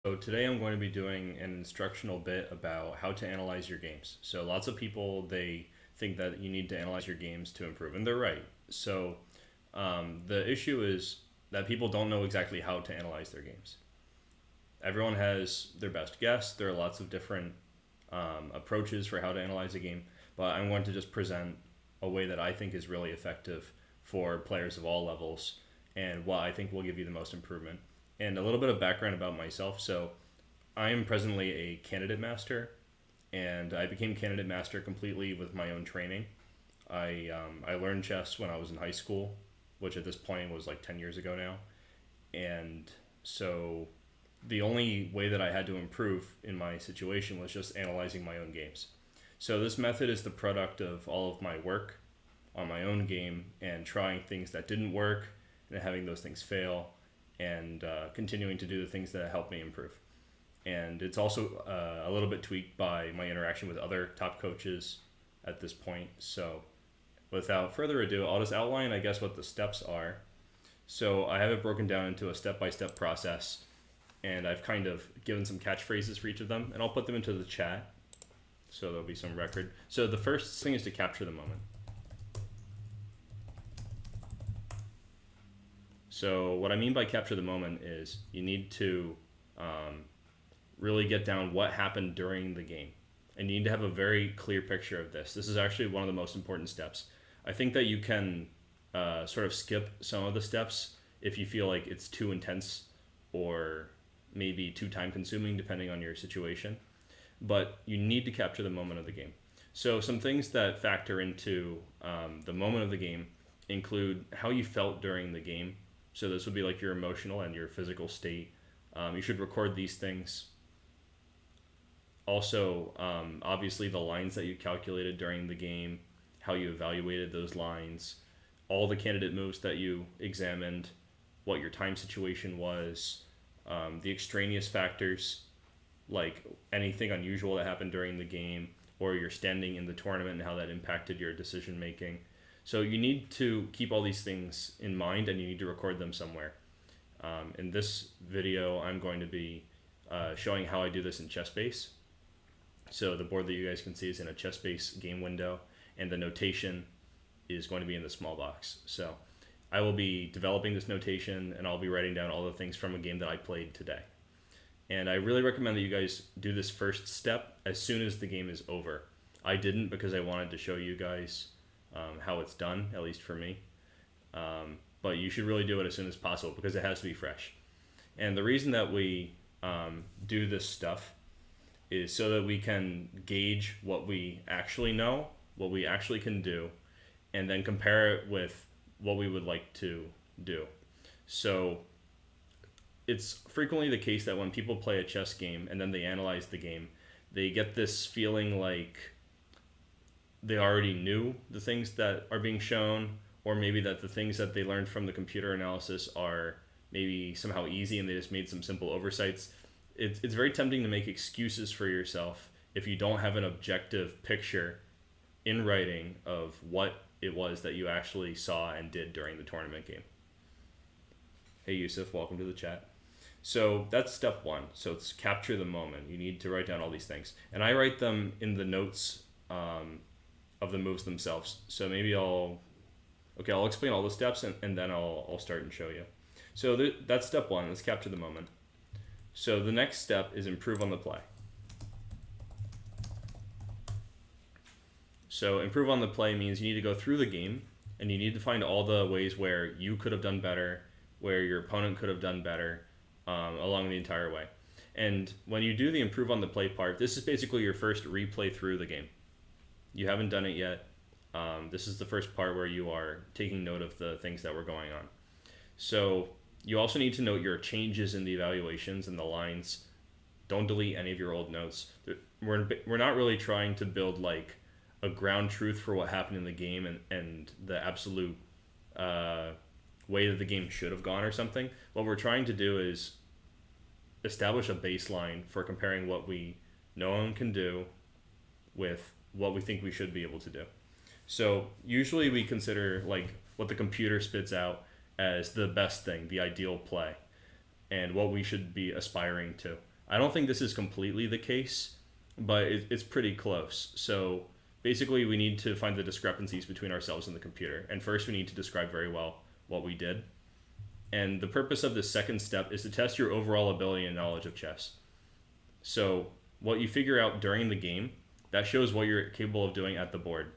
So today I'm going to be doing an instructional bit about how to analyze your games. So lots of people they think that you need to analyze your games to improve, and they're right. The issue is that people don't know exactly how to analyze their games. Everyone has their best guess. There are lots of different approaches for how to analyze a game, but I'm going to just present a way that I think is really effective for players of all levels and what I think will give you the most improvement. And a little bit of background about myself. So, I am presently a candidate master, and I became candidate master completely with my own training. I learned chess when I was in high school, which at this point was like 10 years ago now. And so the only way that I had to improve in my situation was just analyzing my own games. So this method is the product of all of my work on my own game and trying things that didn't work and having those things fail and continuing to do the things that help me improve. And it's also a little bit tweaked by my interaction with other top coaches at this point. So without further ado, I'll just outline, I guess, what the steps are. So I have it broken down into a step-by-step process, and I've kind of given some catchphrases for each of them, and I'll put them into the chat so there'll be some record. So the first thing is to capture the moment. So what I mean by capture the moment is you need to really get down what happened during the game. And you need to have a very clear picture of this. This is actually one of the most important steps. I think that you can sort of skip some of the steps if you feel like it's too intense or maybe too time consuming depending on your situation. But you need to capture the moment of the game. So some things that factor into the moment of the game include how you felt during the game. So this would be like your emotional and your physical state. You should record these things. Also, obviously the lines that you calculated during the game, how you evaluated those lines, all the candidate moves that you examined, what your time situation was, the extraneous factors, like anything unusual that happened during the game, or your standing in the tournament and how that impacted your decision making. So you need to keep all these things in mind and you need to record them somewhere. In this video, I'm going to be showing how I do this in ChessBase. So the board that you guys can see is in a ChessBase game window, and the notation is going to be in the small box. So I will be developing this notation, and I'll be writing down all the things from a game that I played today. And I really recommend that you guys do this first step as soon as the game is over. I didn't because I wanted to show you guys how it's done, at least for me. But you should really do it as soon as possible because it has to be fresh. And the reason that we do this stuff is so that we can gauge what we actually know, what we actually can do, and then compare it with what we would like to do. So it's frequently the case that when people play a chess game and then they analyze the game, they get this feeling like they already knew the things that are being shown, or maybe that the things that they learned from the computer analysis are maybe somehow easy and they just made some simple oversights. It's very tempting to make excuses for yourself if you don't have an objective picture in writing of what it was that you actually saw and did during the tournament game. Hey Yusuf, welcome to the chat. So that's step one. So it's capture the moment. You need to write down all these things. And I write them in the notes of the moves themselves. So maybe I'll explain all the steps and then I'll start and show you. So that's step one. Let's capture the moment. So the next step is improve on the play. So improve on the play means you need to go through the game and you need to find all the ways where you could have done better, where your opponent could have done better along the entire way. And when you do the improve on the play part, this is basically your first replay through the game. You haven't done it yet. This is the first part where you are taking note of the things that were going on. So you also need to note your changes in the evaluations and the lines. Don't delete any of your old notes. We're not really trying to build like a ground truth for what happened in the game and the absolute way that the game should have gone or something. What we're trying to do is establish a baseline for comparing what we know and can do with what we think we should be able to do. So usually we consider like what the computer spits out as the best thing, the ideal play, and what we should be aspiring to. I don't think this is completely the case, but it's pretty close. So basically, we need to find the discrepancies between ourselves and the computer. And first, we need to describe very well what we did. And the purpose of this second step is to test your overall ability and knowledge of chess. So what you figure out during the game, that shows what you're capable of doing at the board.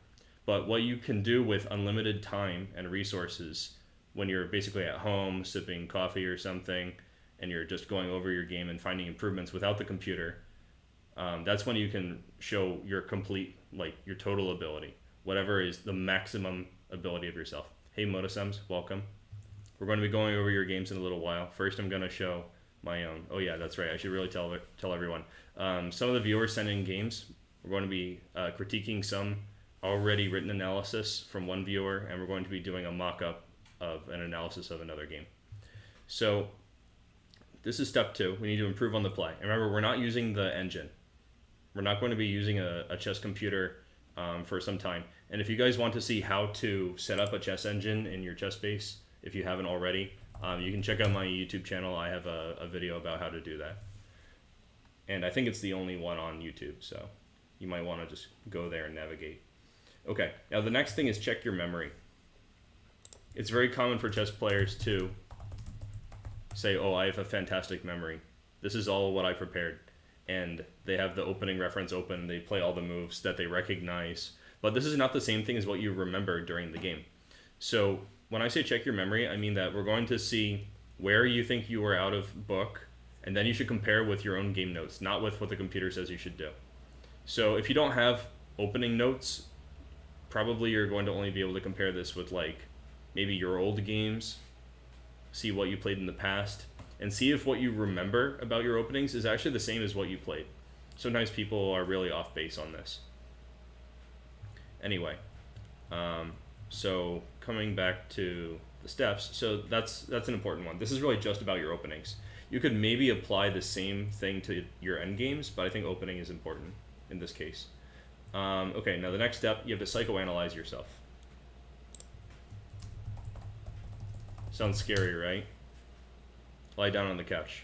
But what you can do with unlimited time and resources when you're basically at home sipping coffee or something, and you're just going over your game and finding improvements without the computer, that's when you can show your complete, like your total ability, whatever is the maximum ability of yourself. Hey Motosems, welcome. We're going to be going over your games in a little while. First, I'm going to show my own. Oh yeah, that's right. I should really tell everyone. Some of the viewers send in games. We're going to be critiquing some already written analysis from one viewer, and we're going to be doing a mock-up of an analysis of another game. So this is step 2. We need to improve on the play. And remember, we're not using the engine. We're not going to be using a chess computer for some time. And if you guys want to see how to set up a chess engine in your chess base, if you haven't already, you can check out my YouTube channel. I have a video about how to do that. And I think it's the only one on YouTube, so you might want to just go there and navigate. Okay, now the next thing is check your memory. It's very common for chess players to say, oh, I have a fantastic memory. This is all what I prepared. And they have the opening reference open. They play all the moves that they recognize. But this is not the same thing as what you remember during the game. So when I say check your memory, I mean that we're going to see where you think you were out of book, and then you should compare with your own game notes, not with what the computer says you should do. So if you don't have opening notes, probably you're going to only be able to compare this with like maybe your old games, see what you played in the past, and see if what you remember about your openings is actually the same as what you played. Sometimes people are really off base on this. Anyway, so coming back to the steps, so that's an important one. This is really just about your openings. You could maybe apply the same thing to your end games, but I think opening is important in this case. Okay, now the next step, you have to psychoanalyze yourself. Sounds scary, right? Lie down on the couch.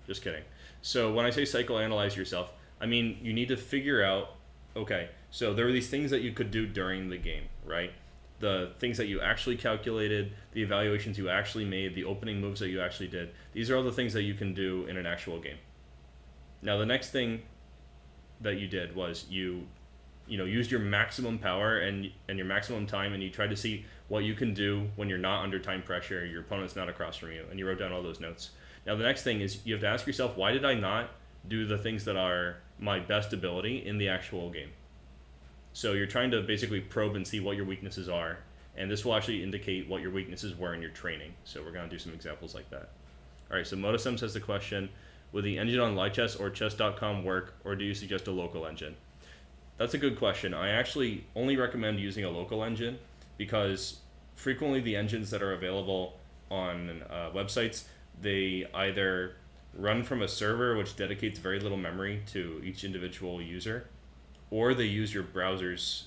Just kidding. So when I say psychoanalyze yourself, I mean you need to figure out, okay, so there are these things that you could do during the game, right? The things that you actually calculated, the evaluations you actually made, the opening moves that you actually did. These are all the things that you can do in an actual game. Now the next thing that you did was you used your maximum power and your maximum time, and you tried to see what you can do when you're not under time pressure, your opponent's not across from you, and you wrote down all those notes. Now the next thing is you have to ask yourself, why did I not do the things that are my best ability in the actual game? So you're trying to basically probe and see what your weaknesses are, and this will actually indicate what your weaknesses were in your training. So we're going to do some examples like that. All right, so Motosems has the question, would the engine on Lichess or chess.com work, or do you suggest a local engine? That's a good question. I actually only recommend using a local engine because frequently the engines that are available on websites, they either run from a server which dedicates very little memory to each individual user, or they use your browser's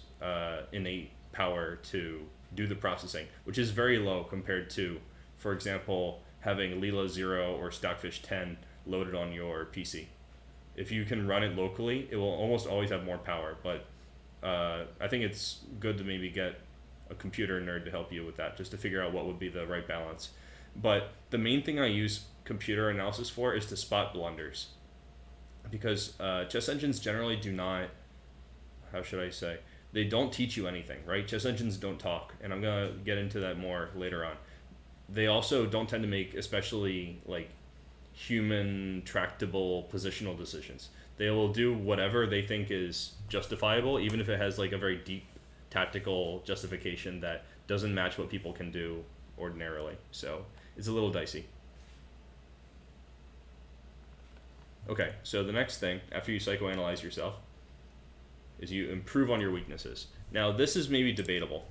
innate power to do the processing, which is very low compared to, for example, having Leela 0 or Stockfish 10 loaded on your PC. If you can run it locally, it will almost always have more power, but I think it's good to maybe get a computer nerd to help you with that, just to figure out what would be the right balance. But the main thing I use computer analysis for is to spot blunders, because chess engines generally do not, how should I say, they don't teach you anything, right? Chess engines don't talk, and I'm going to get into that more later on. They also don't tend to make especially like human tractable positional decisions. They will do whatever they think is justifiable, even if it has like a very deep tactical justification that doesn't match what people can do ordinarily. So it's a little dicey. Okay, so the next thing after you psychoanalyze yourself is you improve on your weaknesses. Now this is maybe debatable.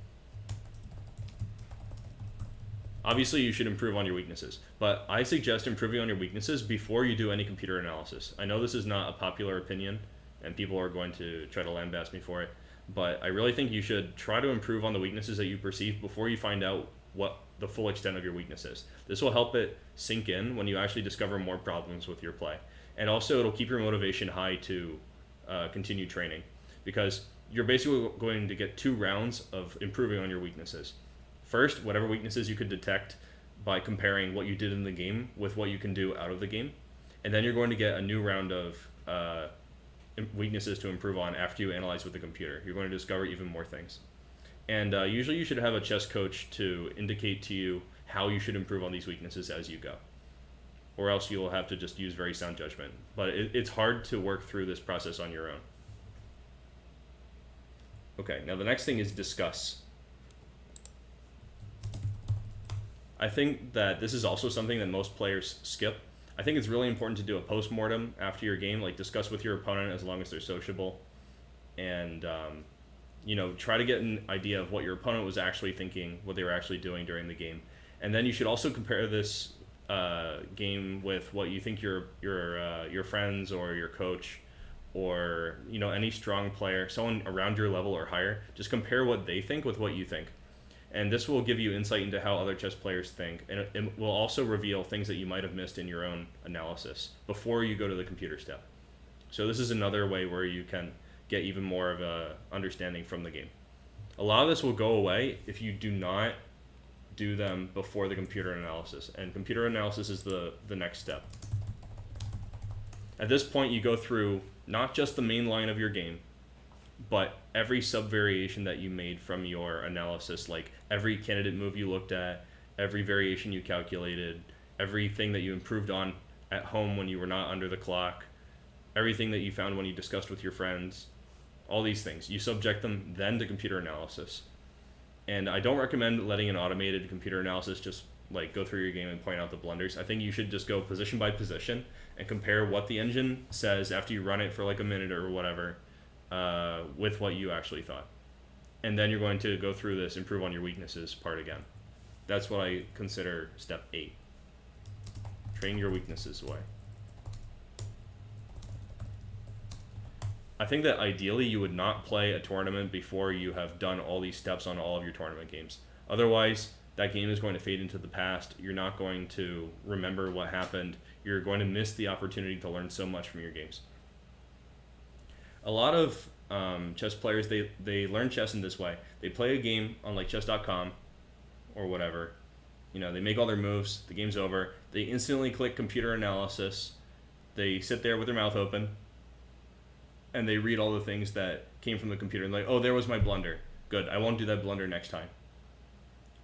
Obviously, you should improve on your weaknesses, but I suggest improving on your weaknesses before you do any computer analysis. I know this is not a popular opinion, and people are going to try to lambast me for it, but I really think you should try to improve on the weaknesses that you perceive before you find out what the full extent of your weakness is. This will help it sink in when you actually discover more problems with your play. And also it'll keep your motivation high to continue training, because you're basically going to get 2 rounds of improving on your weaknesses. First, whatever weaknesses you could detect by comparing what you did in the game with what you can do out of the game. And then you're going to get a new round of weaknesses to improve on after you analyze with the computer. You're going to discover even more things. And usually you should have a chess coach to indicate to you how you should improve on these weaknesses as you go. Or else you'll have to just use very sound judgment. But it's hard to work through this process on your own. Okay, now the next thing is discuss. I think that this is also something that most players skip. I think it's really important to do a post-mortem after your game, like discuss with your opponent as long as they're sociable, and try to get an idea of what your opponent was actually thinking, what they were actually doing during the game. And then you should also compare this game with what you think your friends or your coach or any strong player, someone around your level or higher, just compare what they think with what you think. And this will give you insight into how other chess players think, and it will also reveal things that you might have missed in your own analysis before you go to the computer step. So this is another way where you can get even more of a understanding from the game. A lot of this will go away if you do not do them before the computer analysis, and computer analysis is the next step. At this point, you go through not just the main line of your game, but every sub-variation that you made from your analysis, like every candidate move you looked at, every variation you calculated, everything that you improved on at home when you were not under the clock, everything that you found when you discussed with your friends, all these things. You subject them then to computer analysis. And I don't recommend letting an automated computer analysis just like go through your game and point out the blunders. I think you should just go position by position and compare what the engine says after you run it for like a minute or whatever with what you actually thought. And then you're going to go through this improve on your weaknesses part again. That's what I consider step 8. Train your weaknesses away. I think that ideally you would not play a tournament before you have done all these steps on all of your tournament games. Otherwise, that game is going to fade into the past. You're not going to remember what happened. You're going to miss the opportunity to learn so much from your games. A lot of chess players, they learn chess in this way. They play a game on like chess.com or whatever. They make all their moves. The game's over. They instantly click computer analysis. They sit there with their mouth open, and they read all the things that came from the computer and like, oh, there was my blunder. Good, I won't do that blunder next time.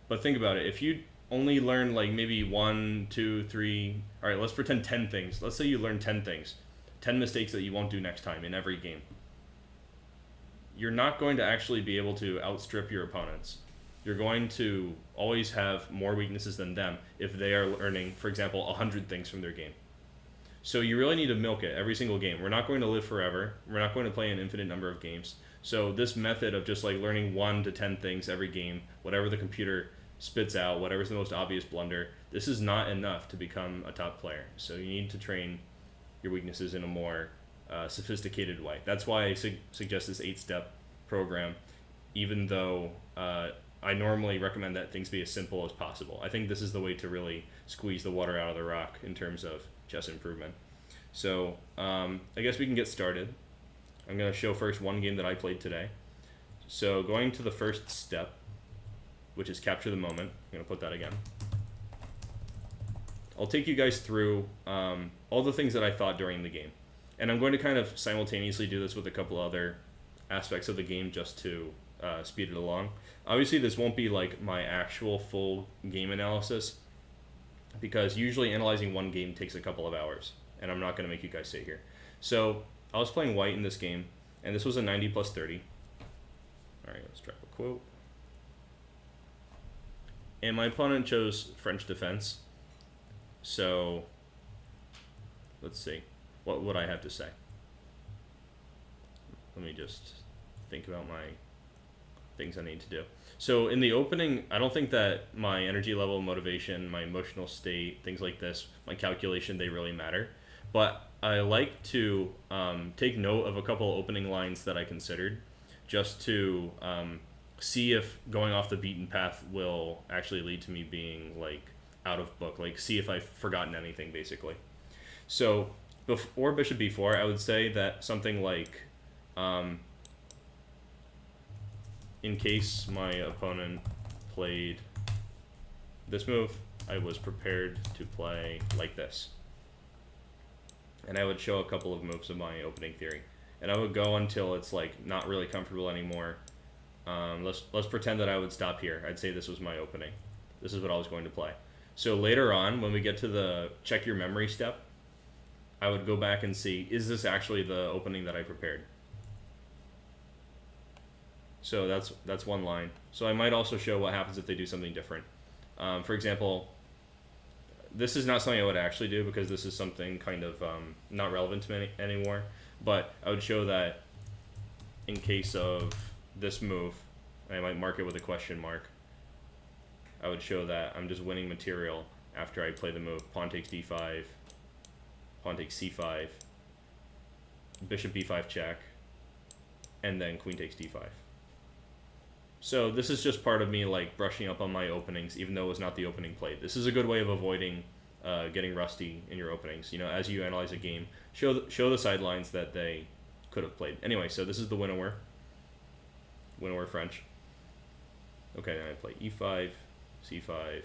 But think about it. If you only learn like maybe 1, 2, 3, all right, let's pretend 10 things. Let's say you learn 10 things, 10 mistakes that you won't do next time in every game. You're not going to actually be able to outstrip your opponents. You're going to always have more weaknesses than them if they are learning, for example, 100 things from their game. So you really need to milk it every single game. We're not going to live forever. We're not going to play an infinite number of games. So this method of just like learning 1 to 10 things every game, whatever the computer spits out, whatever's the most obvious blunder, this is not enough to become a top player. So you need to train your weaknesses in a more sophisticated way. That's why I suggest this 8-step program, even though I normally recommend that things be as simple as possible. I think this is the way to really squeeze the water out of the rock in terms of chess improvement. So I guess we can get started. I'm going to show first one game that I played today. So going to the first step, which is capture the moment. I'm going to put that again. I'll take you guys through all the things that I thought during the game. And I'm going to kind of simultaneously do this with a couple other aspects of the game just to speed it along. Obviously, this won't be like my actual full game analysis, because usually analyzing one game takes a couple of hours, and I'm not going to make you guys sit here. So I was playing white in this game, and this was a 90 plus 30. All right, let's drop a quote. And my opponent chose French defense. So let's see. What would I have to say? Let me just think about my things I need to do. So in the opening, I don't think that my energy level, motivation, my emotional state, things like this, my calculation, they really matter. But I like to take note of a couple opening lines that I considered, just to see if going off the beaten path will actually lead to me being like out of book, like see if I've forgotten anything basically. So Before bishop b4, I would say that something like, in case my opponent played this move, I was prepared to play like this. And I would show a couple of moves of my opening theory. And I would go until it's like not really comfortable anymore. Let's pretend that I would stop here. I'd say this was my opening. This is what I was going to play. So later on, when we get to the check your memory step, I would go back and see, is this actually the opening that I prepared? So that's one line. So I might also show what happens if they do something different. For example, this is not something I would actually do because this is something kind of not relevant to me anymore. But I would show that in case of this move, and I might mark it with a question mark, I would show that I'm just winning material after I play the move pawn takes d5, pawn takes c5, bishop b5 check, and then queen takes d5. So this is just part of me like brushing up on my openings, even though it was not the opening played. This is a good way of avoiding getting rusty in your openings. You know, as you analyze a game, show the sidelines that they could have played. Anyway, so this is the winnower French. Okay, then I play e5, c5,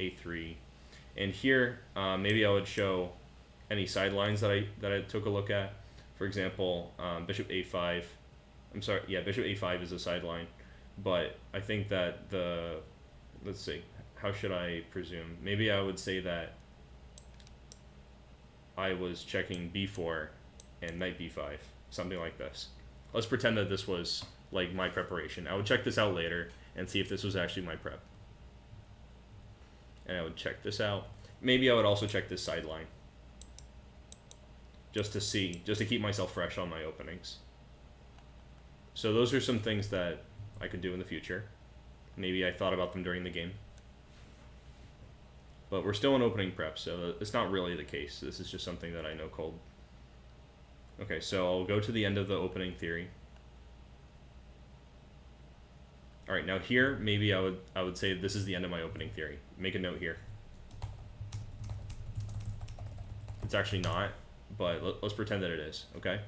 a3, and here maybe I would show any sidelines that I took a look at. For example, bishop a5. I'm sorry, yeah, bishop a5 is a sideline. But I think that let's see, how should I presume? Maybe I would say that I was checking b4 and knight b5, something like this. Let's pretend that this was like my preparation. I would check this out later and see if this was actually my prep. And I would check this out. Maybe I would also check this sideline. Just to keep myself fresh on my openings. So those are some things that I could do in the future. Maybe I thought about them during the game. But we're still in opening prep, so it's not really the case. This is just something that I know cold. Okay, so I'll go to the end of the opening theory. All right, now here, maybe I would say this is the end of my opening theory. Make a note here. It's actually not, but let's pretend that it is, okay?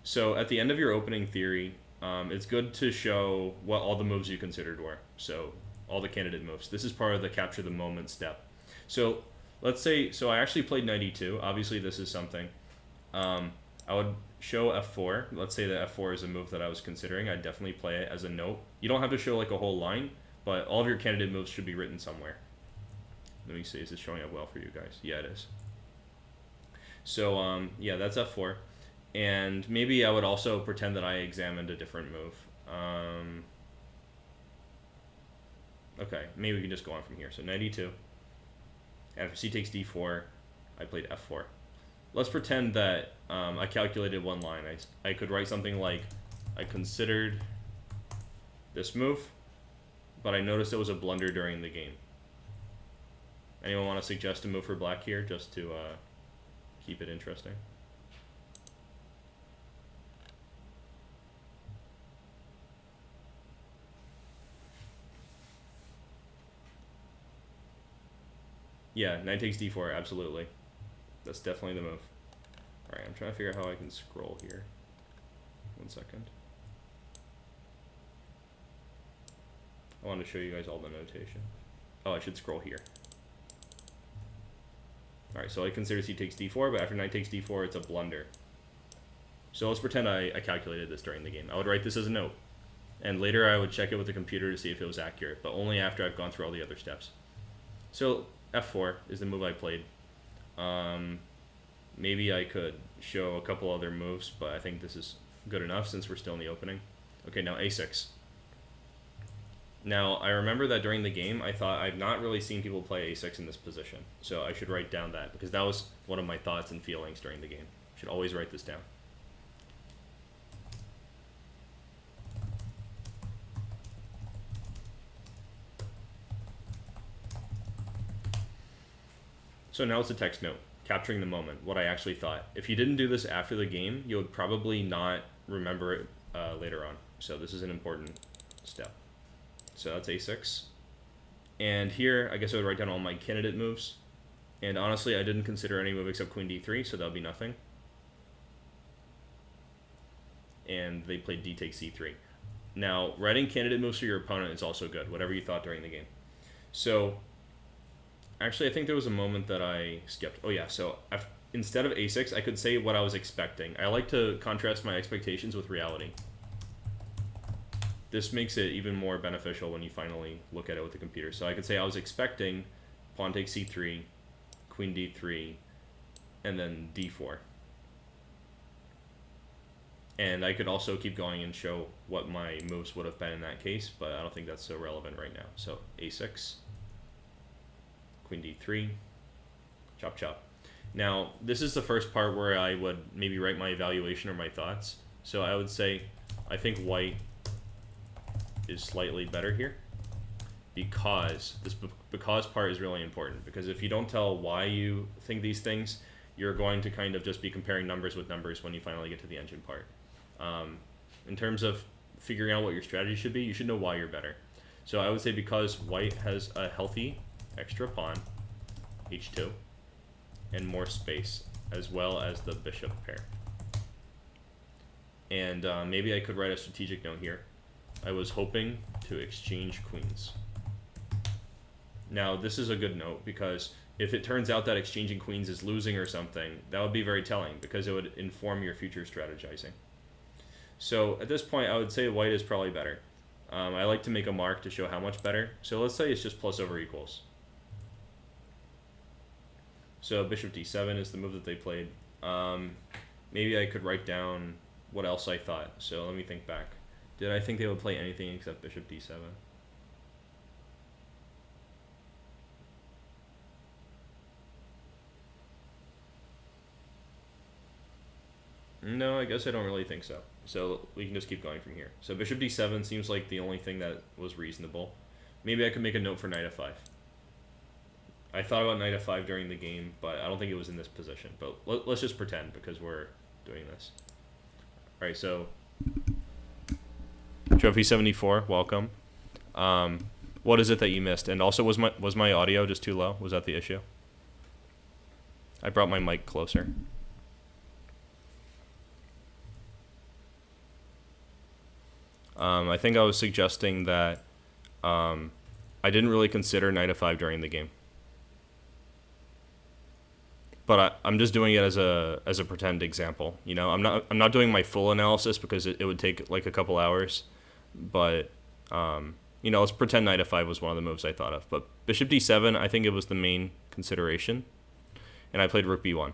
So at the end of your opening theory, it's good to show what all the moves you considered were. So all the candidate moves. This is part of the capture the moment step. So let's say, so I actually played knight e2. Obviously this is something. I would show f4. Let's say that f4 is a move that I was considering. I'd definitely play it as a note. You don't have to show like a whole line, but all of your candidate moves should be written somewhere. Let me see, is this showing up well for you guys? Yeah, it is. So yeah, that's f4. And maybe I would also pretend that I examined a different move. Okay, maybe we can just go on from here. So knight e2. After c takes d4, I played f4. Let's pretend that I calculated one line. I could write something like, I considered this move, but I noticed it was a blunder during the game. Anyone want to suggest a move for black here, just to keep it interesting? Yeah, knight takes d4, absolutely. That's definitely the move. Alright, I'm trying to figure out how I can scroll here. 1 second. I want to show you guys all the notation. Oh, I should scroll here. Alright, so I consider c takes d4, but after knight takes d4, it's a blunder. So let's pretend I calculated this during the game. I would write this as a note. And later I would check it with the computer to see if it was accurate, but only after I've gone through all the other steps. So f4 is the move I played. Maybe I could show a couple other moves, but I think this is good enough since we're still in the opening. Okay, now a6. Now, I remember that during the game, I thought I've not really seen people play a6 in this position. So I should write down that, because that was one of my thoughts and feelings during the game. I should always write this down. So now it's a text note, capturing the moment, what I actually thought. If you didn't do this after the game, you would probably not remember it later on. So this is an important step. So that's a6. And here, I guess I would write down all my candidate moves. And honestly, I didn't consider any move except queen d3, so that would be nothing. And they played d takes c3. Now, writing candidate moves for your opponent is also good, whatever you thought during the game. So, actually, I think there was a moment that I skipped. Oh yeah, so instead of a6, I could say what I was expecting. I like to contrast my expectations with reality. This makes it even more beneficial when you finally look at it with the computer. So I could say I was expecting pawn takes c3, queen d3, and then d4. And I could also keep going and show what my moves would have been in that case, but I don't think that's so relevant right now. So a6, queen d3, chop chop. Now, this is the first part where I would maybe write my evaluation or my thoughts. So I would say, I think white is slightly better here, because this because part is really important, because if you don't tell why you think these things, you're going to kind of just be comparing numbers with numbers when you finally get to the engine part. In terms of figuring out what your strategy should be, you should know why you're better. So I would say because white has a healthy extra pawn, h2, and more space, as well as the bishop pair. And maybe I could write a strategic note here. I was hoping to exchange queens. Now, this is a good note, because if it turns out that exchanging queens is losing or something, that would be very telling, because it would inform your future strategizing. So at this point, I would say white is probably better. I like to make a mark to show how much better. So let's say it's just plus over equals. So bishop d7 is the move that they played. Maybe I could write down what else I thought. So let me think back. Did I think they would play anything except bishop d7? No, I guess I don't really think so. So we can just keep going from here. So bishop d7 seems like the only thing that was reasonable. Maybe I could make a note for knight f5. I thought about knight f5 during the game, but I don't think it was in this position. But let's just pretend, because we're doing this. All right, so Trophy 74, welcome. What is it that you missed? And also, was my audio just too low? Was that the issue? I brought my mic closer. I think I was suggesting that I didn't really consider knight f5 during the game. But I'm just doing it as a pretend example. You know, I'm not doing my full analysis, because it would take like a couple hours. But you know, let's pretend knight f5 was one of the moves I thought of. But bishop d7, I think it was the main consideration, and I played rook b1.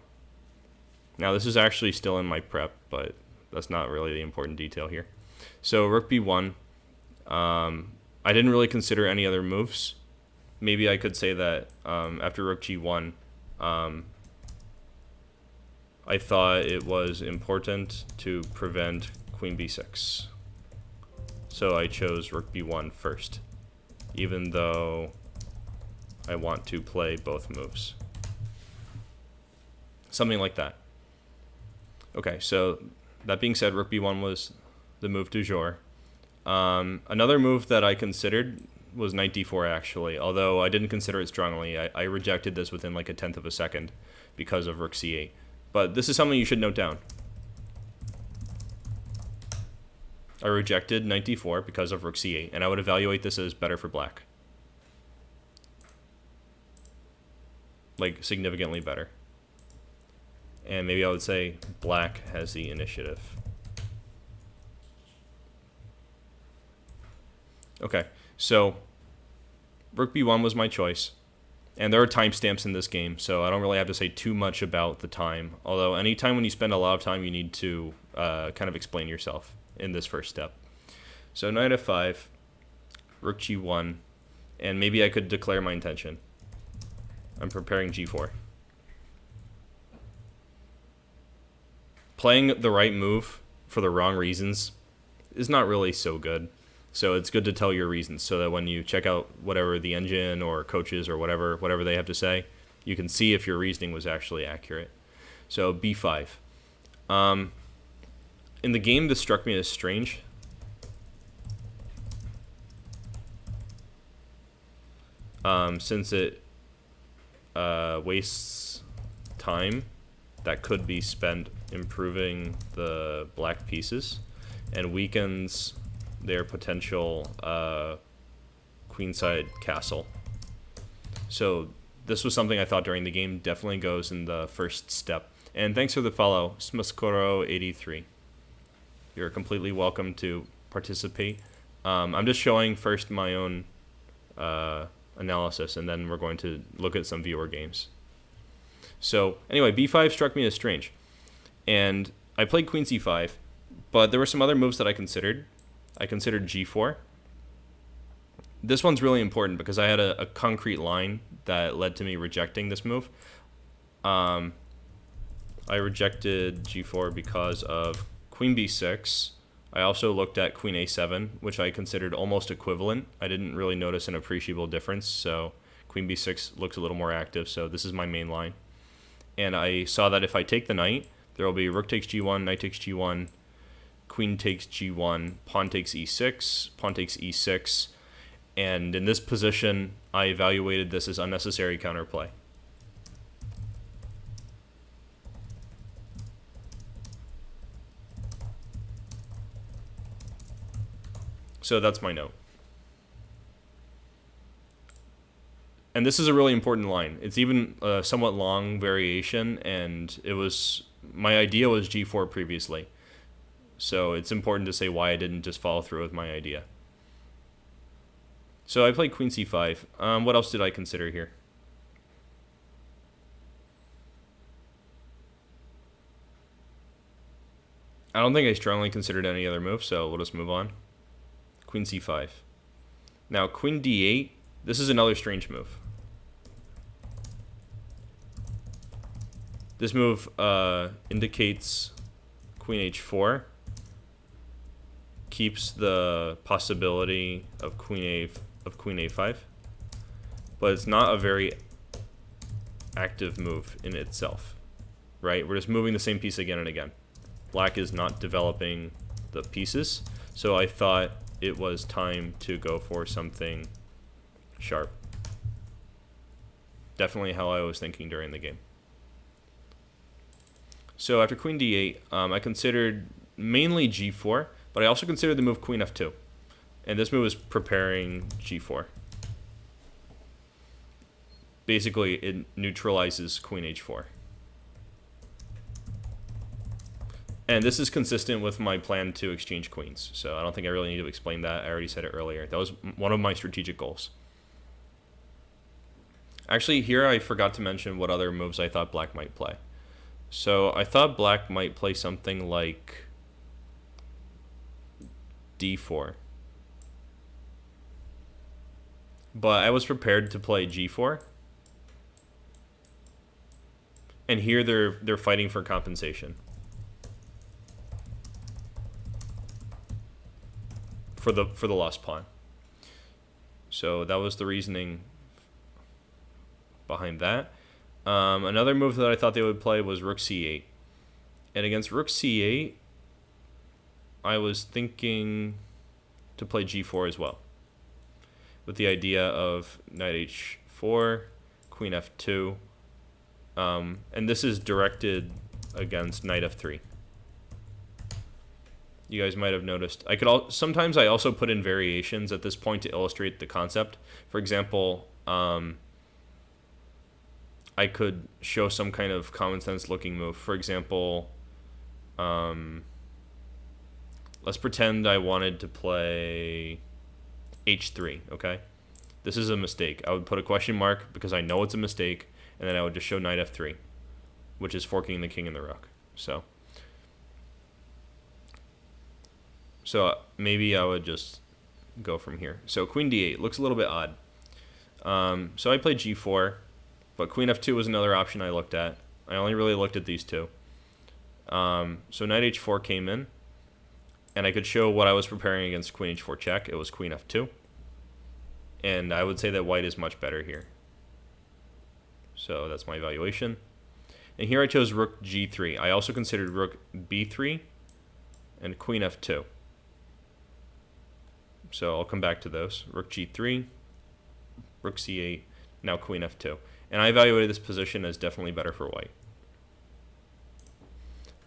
Now this is actually still in my prep, but that's not really the important detail here. So rook b1. I didn't really consider any other moves. Maybe I could say that after rook g1. I thought it was important to prevent queen b6. So I chose rook b1 first, even though I want to play both moves. Something like that. Okay, so that being said, rook b1 was the move du jour. Another move that I considered was knight d4, actually, although I didn't consider it strongly. I rejected this within like a tenth of a second because of rook c8. But this is something you should note down. I rejected knight d4 because of rook c8, and I would evaluate this as better for black. Like, significantly better. And maybe I would say black has the initiative. Okay, so rook b1 was my choice. And there are timestamps in this game, so I don't really have to say too much about the time. Although anytime when you spend a lot of time, you need to kind of explain yourself in this first step. So knight f5, rook g1, and maybe I could declare my intention. I'm preparing g4. Playing the right move for the wrong reasons is not really so good. So it's good to tell your reasons, so that when you check out whatever the engine or coaches or whatever they have to say, you can see if your reasoning was actually accurate. So b5. In the game, this struck me as strange. Since it wastes time that could be spent improving the black pieces and weakens their potential queenside castle. So this was something I thought during the game definitely goes in the first step. And thanks for the follow, Smuskoro83. You're completely welcome to participate. I'm just showing first my own analysis, and then we're going to look at some viewer games. So anyway, b5 struck me as strange. And I played queen c5, but there were some other moves that I considered. I considered g4. This one's really important because I had a concrete line that led to me rejecting this move. I rejected g4 because of queen b6. I also looked at queen a7, which I considered almost equivalent. I didn't really notice an appreciable difference, so queen b6 looks a little more active, so this is my main line. And I saw that if I take the knight, there will be rook takes g1, knight takes g1, queen takes g1, pawn takes e6, pawn takes e6, and in this position, I evaluated this as unnecessary counterplay. So that's my note. And this is a really important line. It's even a somewhat long variation, and it was, my idea was g4 previously. So it's important to say why I didn't just follow through with my idea. So I played queen c5. What else did I consider here? I don't think I strongly considered any other move, so we'll just move on. Queen c5. Now queen d8, this is another strange move. This move indicates queen h4, keeps the possibility of queen a5, but it's not a very active move in itself, right? We're just moving the same piece again and again. Black is not developing the pieces, so I thought it was time to go for something sharp. Definitely how I was thinking during the game. So after queen d8, I considered mainly g4, but I also considered the move queen f2. And this move is preparing g4. Basically, it neutralizes queen h4. And this is consistent with my plan to exchange queens. So I don't think I really need to explain that. I already said it earlier. That was one of my strategic goals. Actually, here I forgot to mention what other moves I thought black might play. So I thought black might play something like d4. But I was prepared to play g4. And here they're fighting for compensation. For the lost pawn. So that was the reasoning behind that. Another move that I thought they would play was rook c8. And against rook c8, I was thinking to play g4 as well, with the idea of knight h4, queen f2, and this is directed against knight f3. You guys might have noticed. Sometimes I also put in variations at this point to illustrate the concept. For example, I could show some kind of common sense looking move. For example, let's pretend I wanted to play h3, okay? This is a mistake. I would put a question mark because I know it's a mistake, and then I would just show knight f3, which is forking the king and the rook. So maybe I would just go from here. So queen d8 looks a little bit odd. So I played g4, but queen f2 was another option I looked at. I only really looked at these two. So knight h4 came in, and I could show what I was preparing against queen h4 check. It was queen f2. And I would say that white is much better here. So that's my evaluation. And here I chose rook g3. I also considered rook b3 and queen f2. So I'll come back to those. Rook g3, rook c8, now queen f2. And I evaluated this position as definitely better for white.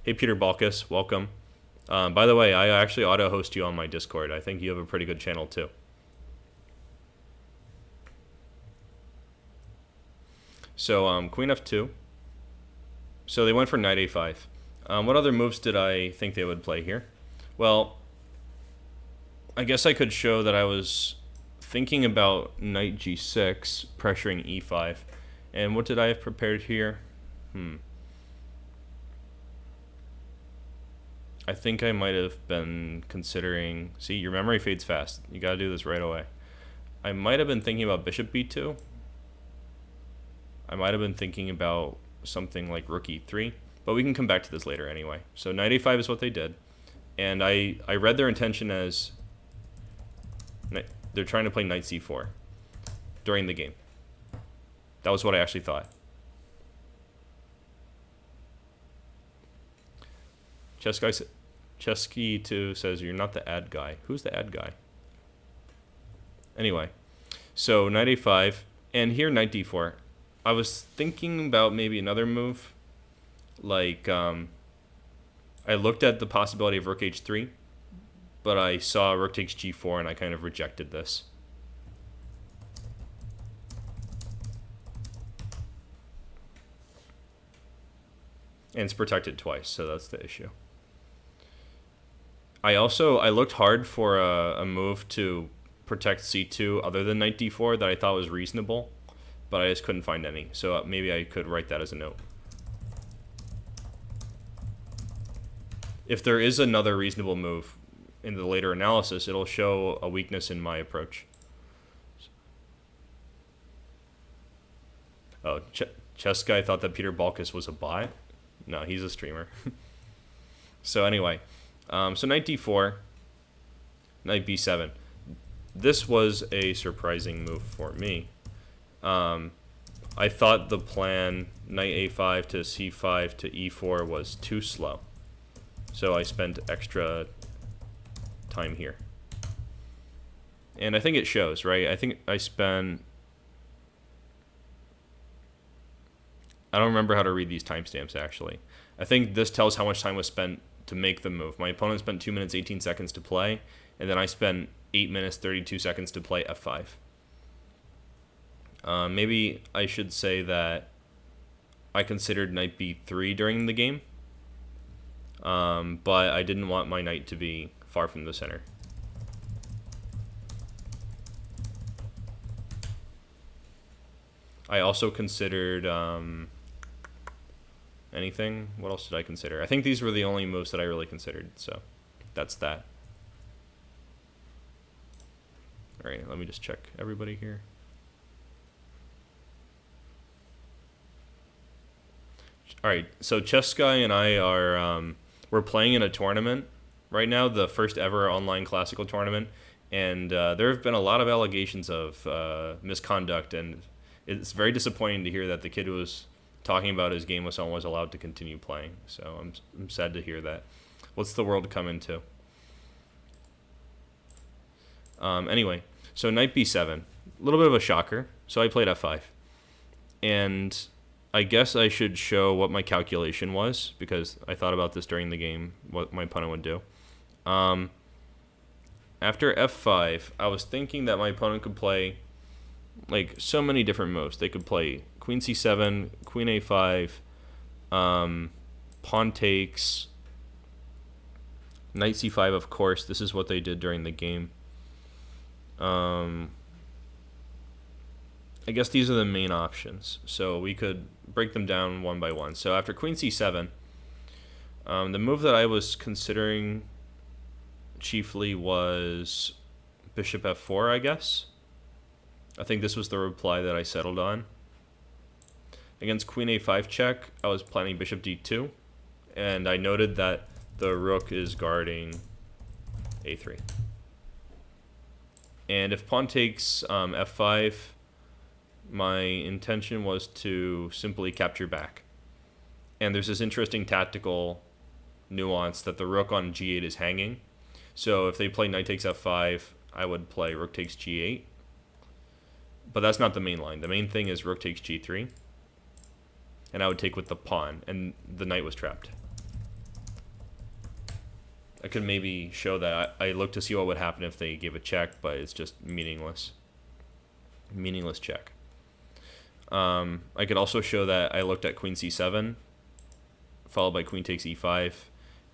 Hey, Peter Balkus, welcome. By the way, I actually auto-host you on my Discord. I think you have a pretty good channel, too. So, queen f2. So they went for knight a5. What other moves did I think they would play here? Well, I guess I could show that I was thinking about knight g6, pressuring e5. And what did I have prepared here? I think I might have been considering... See, your memory fades fast. You gotta do this right away. I might have been thinking about bishop b2. I might have been thinking about something like rook e3. But we can come back to this later anyway. So knight a5 is what they did. And I read their intention as... They're trying to play knight c4 during the game. That was what I actually thought. Chesky2 says, you're not the ad guy. Who's the ad guy? Anyway, so knight a5, and here knight d4. I was thinking about maybe another move. Like, I looked at the possibility of rook h3, but I saw rook takes g4, and I kind of rejected this. And it's protected twice, so that's the issue. I looked hard for a move to protect c2 other than knight d4 that I thought was reasonable, but I just couldn't find any. So maybe I could write that as a note. If there is another reasonable move in the later analysis, it'll show a weakness in my approach. Oh, Chess Guy thought that Peter Balkus was a bot? No, he's a streamer. So anyway, so knight d4, knight b7. This was a surprising move for me. I thought the plan knight a5 to c5 to e4 was too slow. So I spent extra time here. And I think it shows, right? I think I spent... I don't remember how to read these timestamps, actually. I think this tells how much time was spent to make the move. My opponent spent 2 minutes, 18 seconds to play, and then I spent 8 minutes, 32 seconds to play f5. Maybe I should say that I considered knight b3 during the game, but I didn't want my knight to be far from the center. I also considered anything. What else did I consider? I think these were the only moves that I really considered, so that's that. All right, let me just check everybody here. All right, so Chess Guy and I are we're playing in a tournament right now, the first ever online classical tournament, and there have been a lot of allegations of misconduct, and it's very disappointing to hear that the kid who was talking about his game with someone was allowed to continue playing. So I'm sad to hear that. What's the world come into? Anyway, so knight b7, a little bit of a shocker. So I played f5, and I guess I should show what my calculation was, because I thought about this during the game, what my opponent would do. After f5, I was thinking that my opponent could play like so many different moves. They could play queen c7, queen a5, pawn takes, knight c5, of course. This is what they did during the game. I guess these are the main options, so we could break them down one by one. So after queen c7, the move that I was considering chiefly was bishop f4, I guess. I think this was the reply that I settled on. Against queen a5 check, I was planning bishop d2, and I noted that the rook is guarding a3. And if pawn takes f5, my intention was to simply capture back. And there's this interesting tactical nuance that the rook on g8 is hanging. So if they play knight takes f5, I would play rook takes g8. But that's not the main line. The main thing is rook takes g3. and I would take with the pawn, and the knight was trapped. I could maybe show that. I looked to see what would happen if they gave a check, but it's just meaningless. Meaningless check. I could also show that I looked at queen c7, followed by queen takes e5,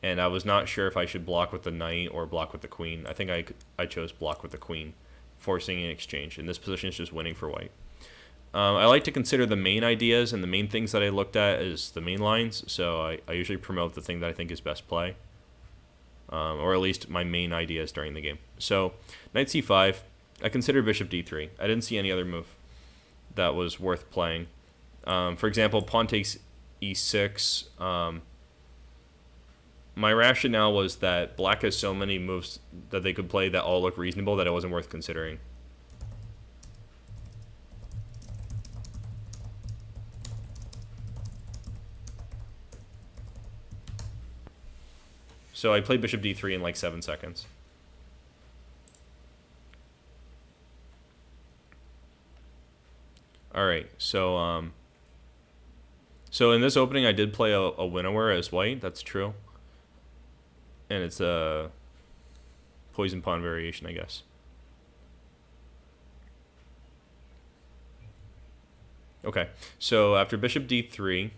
and I was not sure if I should block with the knight or block with the queen. I think I chose block with the queen, forcing an exchange, and this position is just winning for white. I like to consider the main ideas and the main things that I looked at as the main lines, so I usually promote the thing that I think is best play, or at least my main ideas during the game. So knight c5, I considered bishop d3. I didn't see any other move that was worth playing. For example, pawn takes e6. My rationale was that black has so many moves that they could play that all look reasonable that it wasn't worth considering. So I played bishop d3 in like 7 seconds. All right, so in this opening I did play a winnower as white. That's true, and it's a poison pawn variation, I guess. Okay, so after bishop d3,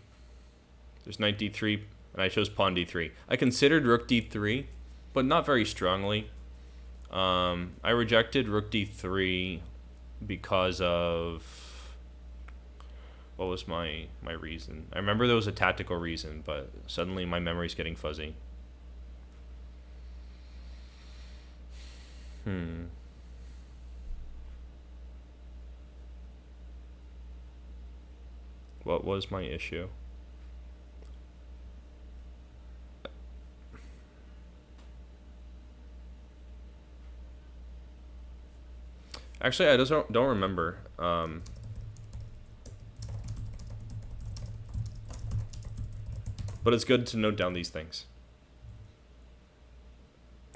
there's knight d3, and I chose pawn d3. I considered rook d3, but not very strongly. I rejected rook d3 because of... What was my reason? I remember there was a tactical reason, but suddenly my memory's getting fuzzy. What was my issue? Actually, I just don't remember. But it's good to note down these things.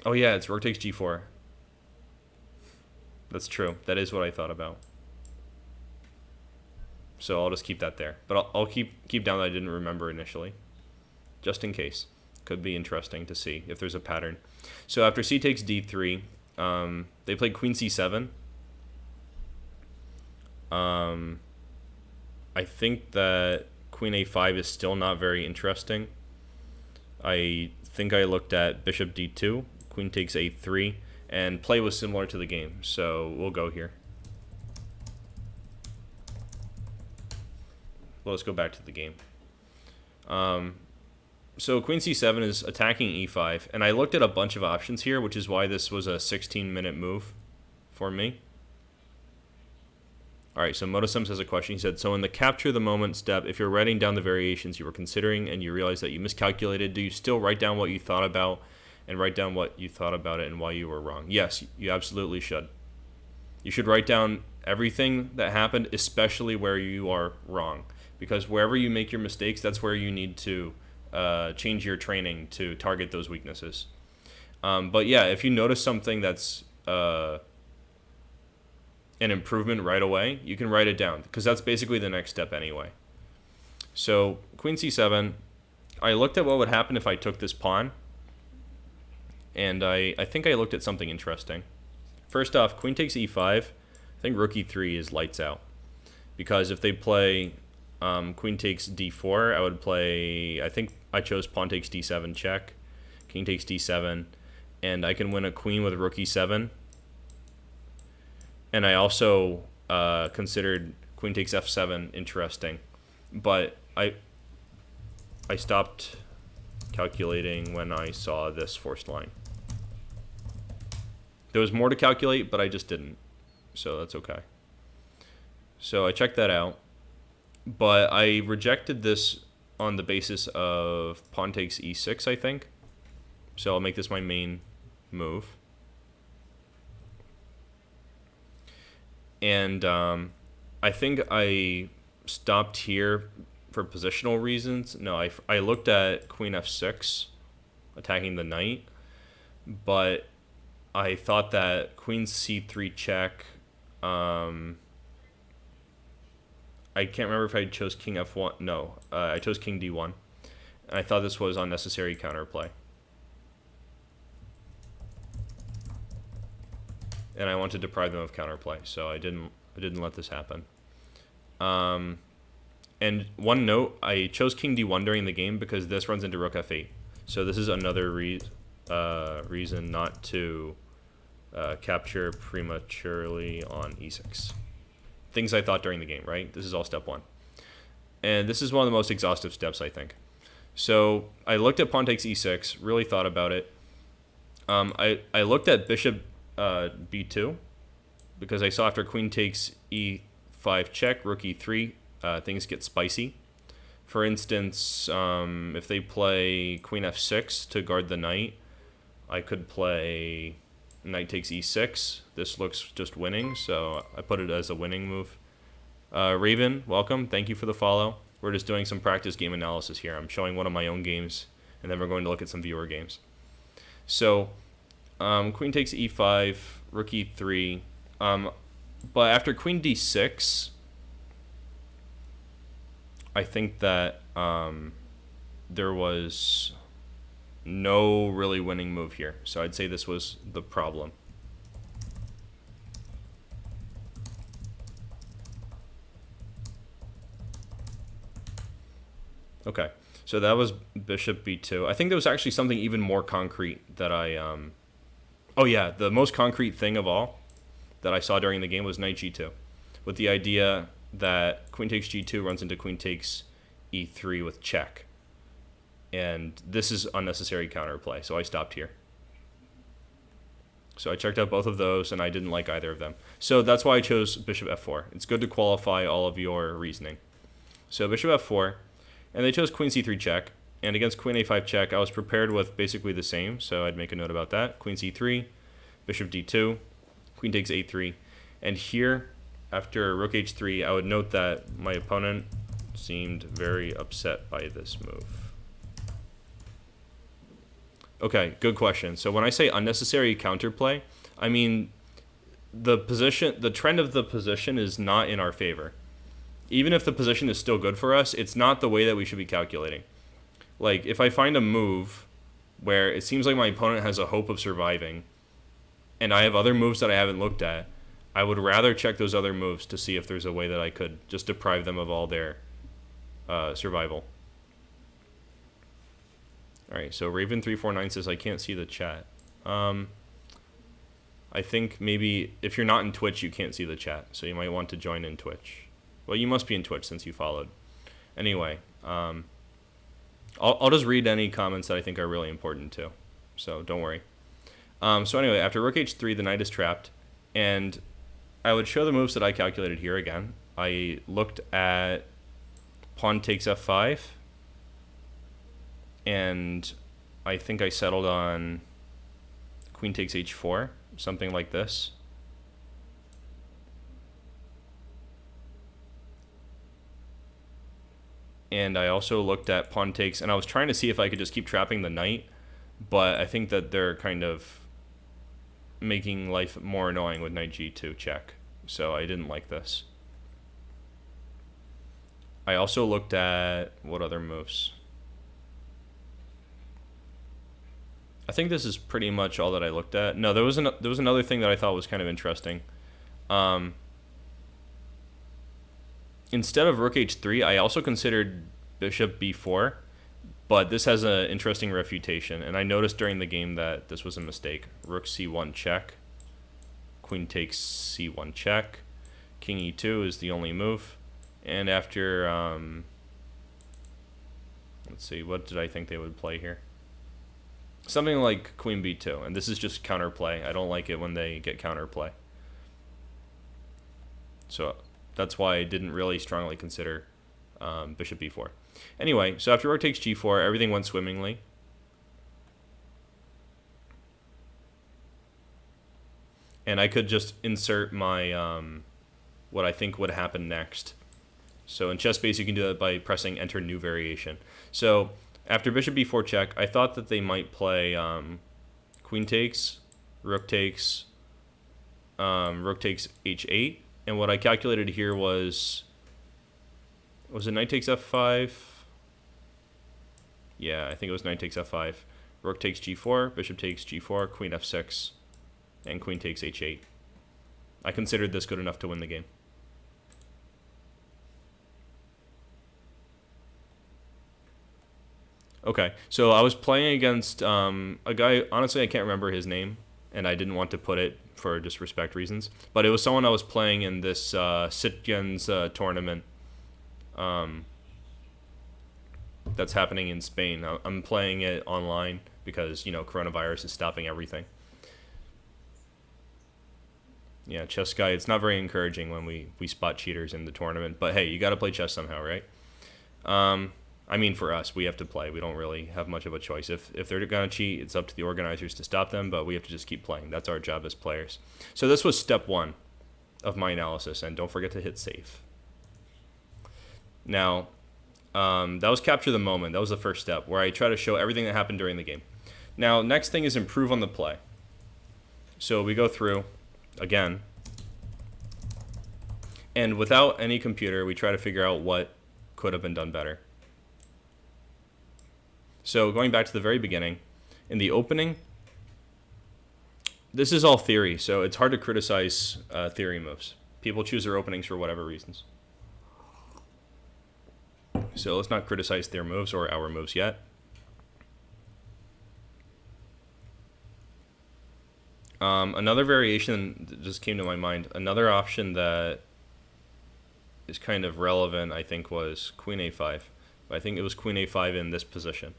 Oh yeah, it's rook takes g4. That's true. That is what I thought about. So I'll just keep that there. But I'll keep down that I didn't remember initially, just in case. Could be interesting to see if there's a pattern. So after c takes d3, they played queen c7. I think that queen a5 is still not very interesting. I think I looked at bishop d2, queen takes a3, and play was similar to the game, so we'll go here. Well, let's go back to the game. So queen c7 is attacking e5, and I looked at a bunch of options here, which is why this was a 16-minute move for me. All right, so Motosum has a question. He said, so in the capture the moment step, if you're writing down the variations you were considering and you realize that you miscalculated, do you still write down what you thought about and write down what you thought about it and why you were wrong? Yes, you absolutely should. You should write down everything that happened, especially where you are wrong. Because wherever you make your mistakes, that's where you need to change your training to target those weaknesses. But yeah, if you notice something that's... an improvement right away, you can write it down because that's basically the next step anyway. So queen c7, I looked at what would happen if I took this pawn, and I think I looked at something interesting. First off, queen takes e5, I think rook e3 is lights out, because if they play queen takes d4, I would play, I think I chose pawn takes d7 check, king takes d7, and I can win a queen with rook e7. And I also considered queen takes f7 interesting, but I stopped calculating when I saw this forced line. There was more to calculate, but I just didn't, so that's okay. So I checked that out, but I rejected this on the basis of pawn takes e6, I think. So I'll make this my main move. And I think I stopped here for positional reasons. No, I looked at queen f6, attacking the knight, but I thought that queen c3 check, I can't remember if I chose king f1. No, I chose king d1. And I thought this was unnecessary counterplay. And I want to deprive them of counterplay, so I didn't let this happen. And one note, I chose king d1 during the game because this runs into rook f8. So this is another reason not to capture prematurely on e6. Things I thought during the game, right? This is all step one. And this is one of the most exhaustive steps, I think. So I looked at pawn takes e6, really thought about it. I looked at bishop b2 because I saw after queen takes e5 check, rook e3, things get spicy. For instance, if they play queen f6 to guard the knight, I could play knight takes e6. This looks just winning, so I put it as a winning move. Raven, welcome. Thank you for the follow. We're just doing some practice game analysis here. I'm showing one of my own games, and then we're going to look at some viewer games. So, queen takes e5, rook e3. But after queen d6, I think that there was no really winning move here. So I'd say this was the problem. Okay, so that was bishop b2. I think there was actually something even more concrete that I... Oh yeah, the most concrete thing of all that I saw during the game was knight g2. With the idea that queen takes g2 runs into queen takes e3 with check. And this is unnecessary counterplay, so I stopped here. So I checked out both of those, and I didn't like either of them. So that's why I chose bishop f4. It's good to qualify all of your reasoning. So bishop f4, and they chose queen c3 check. And against queen a5 check, I was prepared with basically the same, so I'd make a note about that. Queen c3, bishop d2, queen takes a3. And here, after rook h3, I would note that my opponent seemed very upset by this move. Okay, good question. So when I say unnecessary counterplay, I mean the trend of the position is not in our favor. Even if the position is still good for us, it's not the way that we should be calculating. Like, if I find a move where it seems like my opponent has a hope of surviving, and I have other moves that I haven't looked at, I would rather check those other moves to see if there's a way that I could just deprive them of all their survival. Alright, so Raven349 says, I can't see the chat. I think maybe if you're not in Twitch, you can't see the chat, so you might want to join in Twitch. Well, you must be in Twitch since you followed. Anyway, I'll just read any comments that I think are really important too, so don't worry. So anyway, after rook h3, the knight is trapped, and I would show the moves that I calculated here again. I looked at pawn takes f5, and I think I settled on queen takes h4, something like this. And I also looked at pawn takes, and I was trying to see if I could just keep trapping the knight, but I think that they're kind of making life more annoying with knight g2 check, so I didn't like this. I also looked at what other moves. I think this is pretty much all that I looked at. No, there was another thing that I thought was kind of interesting. Instead of rook h3, I also considered bishop b4, but this has an interesting refutation, and I noticed during the game that this was a mistake. Rook c1 check, queen takes c1 check, king e2 is the only move, and after, let's see, what did I think they would play here? Something like queen b2, and this is just counterplay. I don't like it when they get counterplay. So that's why I didn't really strongly consider bishop b4. Anyway, so after rook takes g4, everything went swimmingly. And I could just insert my what I think would happen next. So in ChessBase, you can do that by pressing enter new variation. So after bishop b4 check, I thought that they might play queen takes, rook takes h8. And what I calculated here was Was it knight takes f5? Yeah, I think it was knight takes f5. Rook takes g4, bishop takes g4, queen f6, and queen takes h8. I considered this good enough to win the game. Okay, so I was playing against a guy, honestly I can't remember his name, and I didn't want to put it for just respect reasons, but it was someone I was playing in this Sitgen's tournament that's happening in Spain. I'm playing it online because, you know, coronavirus is stopping everything. Yeah, chess guy, it's not very encouraging when we spot cheaters in the tournament, but hey, you gotta play chess somehow, right? I mean, for us, we have to play. We don't really have much of a choice. If they're going to cheat, it's up to the organizers to stop them, but we have to just keep playing. That's our job as players. So this was step 1 of my analysis, and don't forget to hit save. Now, that was capture the moment. That was the first step, where I try to show everything that happened during the game. Now, next thing is improve on the play. So we go through, again, and without any computer, we try to figure out what could have been done better. So going back to the very beginning, in the opening, this is all theory, so it's hard to criticize theory moves. People choose their openings for whatever reasons. So let's not criticize their moves or our moves yet. Another variation that just came to my mind, another option that is kind of relevant, I think, was queen a5. I think it was queen a5 in this position.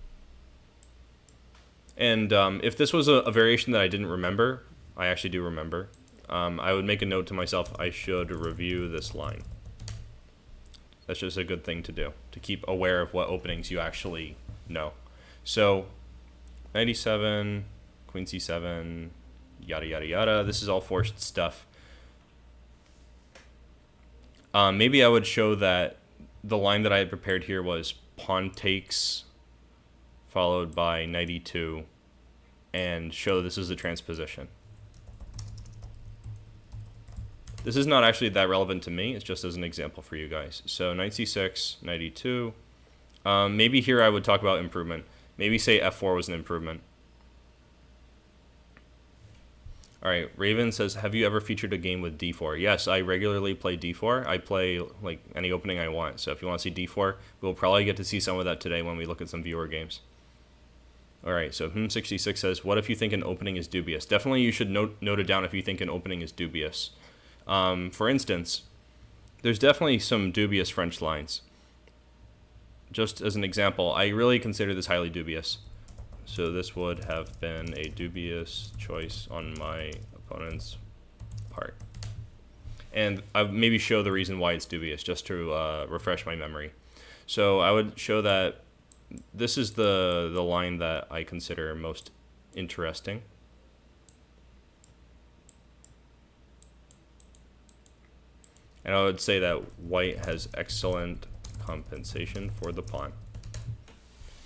And if this was a variation that I didn't remember, I actually do remember, I would make a note to myself, I should review this line. That's just a good thing to do, to keep aware of what openings you actually know. So, knight e7, queen c7, yada yada yada, this is all forced stuff. Maybe I would show that the line that I had prepared here was pawn takes, followed by knight e2, and show this is the transposition. This is not actually that relevant to me, it's just as an example for you guys. So knight c6, knight e2. Maybe here I would talk about improvement. Maybe say f4 was an improvement. Alright, Raven says, have you ever featured a game with d4? Yes, I regularly play d4. I play like any opening I want. So if you want to see d4, we'll probably get to see some of that today when we look at some viewer games. Alright, so 66 says, what if you think an opening is dubious? Definitely you should note it down if you think an opening is dubious. For instance, there's definitely some dubious French lines. Just as an example, I really consider this highly dubious. So this would have been a dubious choice on my opponent's part. And I maybe show the reason why it's dubious, just to refresh my memory. So I would show that this is the line that I consider most interesting. And I would say that white has excellent compensation for the pawn.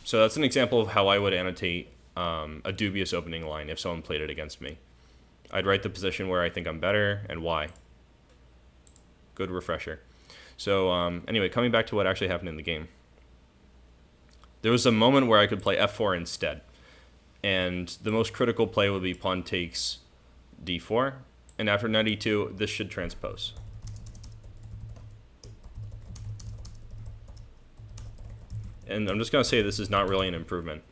So that's an example of how I would annotate a dubious opening line if someone played it against me. I'd write the position where I think I'm better and why. Good refresher. So anyway, coming back to what actually happened in the game. There was a moment where I could play f4 instead. And the most critical play would be pawn takes d4. And after knight e2, this should transpose. And I'm just going to say this is not really an improvement.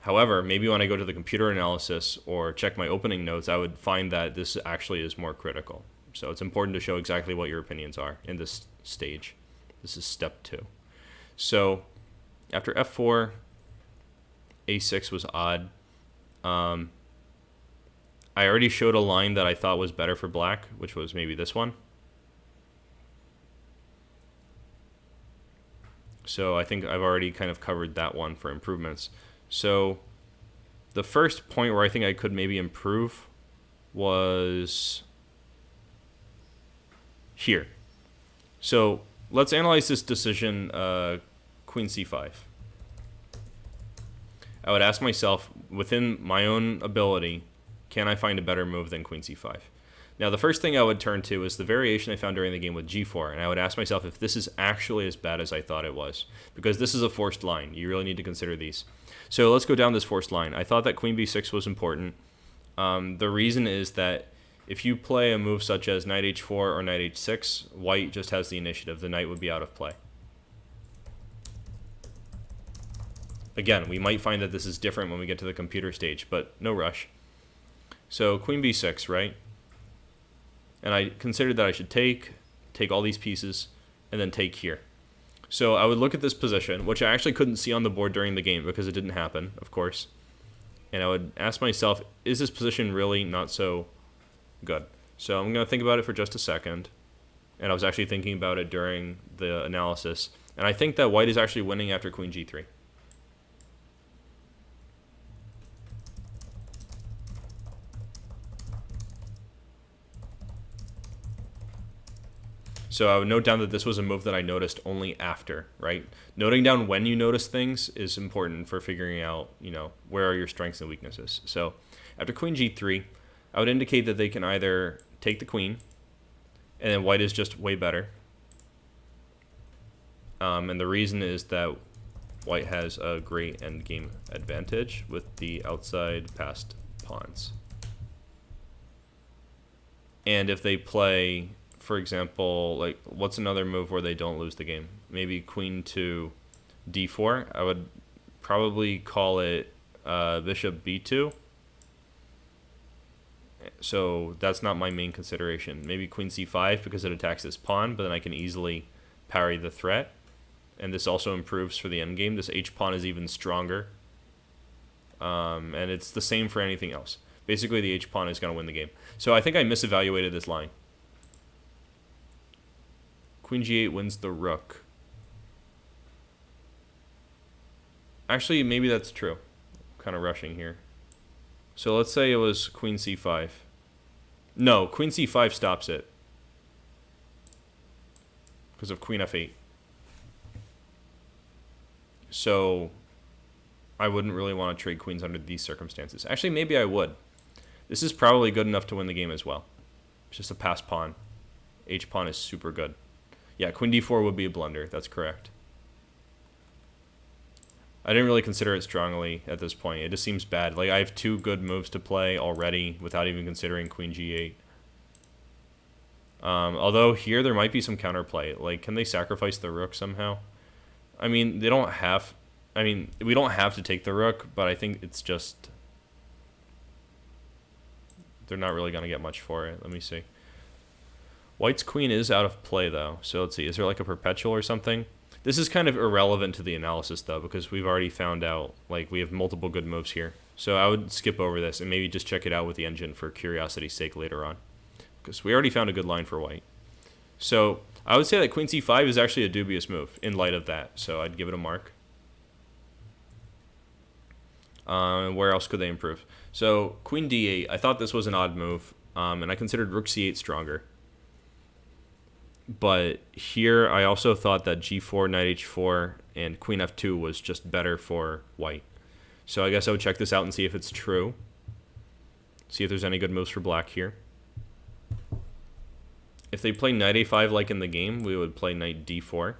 However, maybe when I go to the computer analysis or check my opening notes, I would find that this actually is more critical. So it's important to show exactly what your opinions are in this stage. This is step 2. So after f4, a6 was odd. I already showed a line that I thought was better for black, which was maybe this one. So I think I've already kind of covered that one for improvements. So the first point where I think I could maybe improve was here. So let's analyze this decision, queen c5. I would ask myself, within my own ability, can I find a better move than queen c5? Now, the first thing I would turn to is the variation I found during the game with g4, and I would ask myself if this is actually as bad as I thought it was, because this is a forced line. You really need to consider these. So let's go down this forced line. I thought that queen b6 was important. The reason is that if you play a move such as knight h4 or knight h6, white just has the initiative. The knight would be out of play. Again, we might find that this is different when we get to the computer stage, but no rush. So queen b6, right? And I considered that I should take all these pieces, and then take here. So I would look at this position, which I actually couldn't see on the board during the game because it didn't happen, of course. And I would ask myself, is this position really not so good? So I'm going to think about it for just a second. And I was actually thinking about it during the analysis. And I think that white is actually winning after queen g3. So I would note down that this was a move that I noticed only after, right? Noting down when you notice things is important for figuring out, where are your strengths and weaknesses. So after queen g3, I would indicate that they can either take the queen, and then white is just way better. And the reason is that white has a great endgame advantage with the outside passed pawns. And if they play, for example, like, what's another move where they don't lose the game? Maybe queen to d4. I would probably call it bishop b2. So that's not my main consideration. Maybe queen c5 because it attacks this pawn, but then I can easily parry the threat. And this also improves for the endgame. This h-pawn is even stronger. And it's the same for anything else. Basically, the h-pawn is going to win the game. So I think I misevaluated this line. Queen g8 wins the rook. Actually, maybe that's true. I'm kind of rushing here. So let's say it was queen c5. No, queen c5 stops it because of queen f8. So I wouldn't really want to trade queens under these circumstances. Actually, maybe I would. This is probably good enough to win the game as well. It's just a passed pawn. H-pawn is super good. Yeah, queen d4 would be a blunder. That's correct. I didn't really consider it strongly at this point. It just seems bad. Like, I have two good moves to play already without even considering queen g8. Although here there might be some counterplay. Like, can they sacrifice the rook somehow? I mean, they don't have... I mean, we don't have to take the rook, but I think it's just... They're not really going to get much for it. Let me see. White's queen is out of play, though. So let's see. Is there like a perpetual or something? This is kind of irrelevant to the analysis, though, because we've already found out, like, we have multiple good moves here. So I would skip over this and maybe just check it out with the engine for curiosity's sake later on, because we already found a good line for white. So I would say that queen c5 is actually a dubious move in light of that. So I'd give it a mark. Where else could they improve? So queen d8, I thought this was an odd move, and I considered rook c8 stronger. But here I also thought that g4, knight h4, and queen f2 was just better for white. So I guess I would check this out and see if it's true. See if there's any good moves for black here. If they play knight a5 like in the game, we would play knight d4.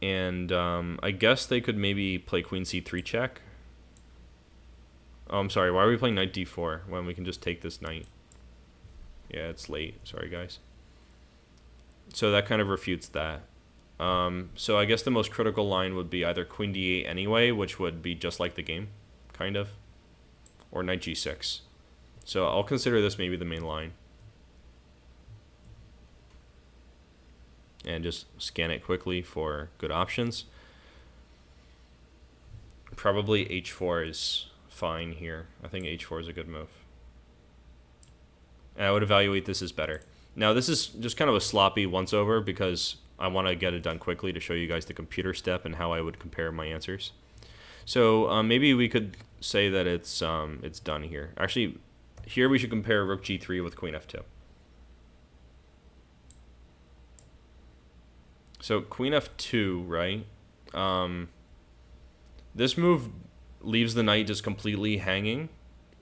And I guess they could maybe play queen c3 check. Oh, I'm sorry. Why are we playing knight d4 when we can just take this knight? Yeah, it's late. Sorry, guys. So that kind of refutes that. So I guess the most critical line would be either queen d8 anyway, which would be just like the game, kind of, or knight g6. So I'll consider this maybe the main line. And just scan it quickly for good options. Probably h4 is fine here. I think h4 is a good move. And I would evaluate this as better. Now, this is just kind of a sloppy once-over because I want to get it done quickly to show you guys the computer step and how I would compare my answers. So maybe we could say that it's done here. Actually, here we should compare rook g3 with queen f2. So queen f2, right? This move leaves the knight just completely hanging.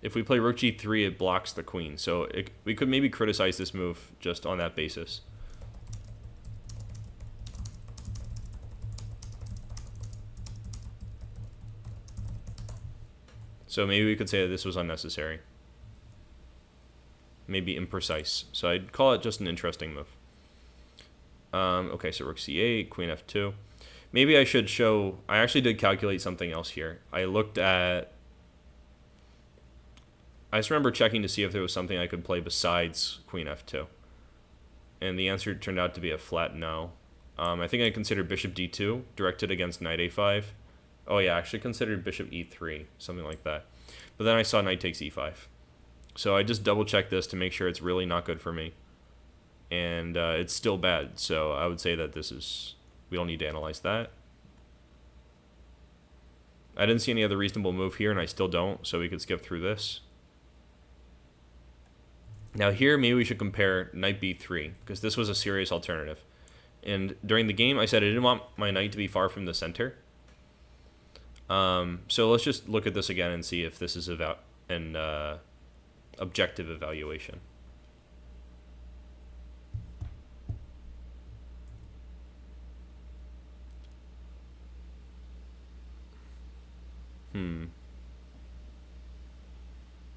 if we play rook g3, it blocks the queen. So we could maybe criticize this move just on that basis. So maybe we could say that this was unnecessary. Maybe imprecise. So I'd call it just an interesting move. Okay, so rook c8, queen f2. Maybe I should show... I actually did calculate something else here. I looked at... I just remember checking to see if there was something I could play besides queen f2. And the answer turned out to be a flat no. I think I considered bishop d2, directed against knight a5. Oh yeah, I actually considered bishop e3, something like that. But then I saw knight takes e5. So I just double-checked this to make sure it's really not good for me. And it's still bad, so I would say that this is... We don't need to analyze that. I didn't see any other reasonable move here, and I still don't, so we could skip through this. Now here, maybe we should compare knight b3, because this was a serious alternative. And during the game, I said I didn't want my knight to be far from the center. So let's just look at this again and see if this is an objective evaluation.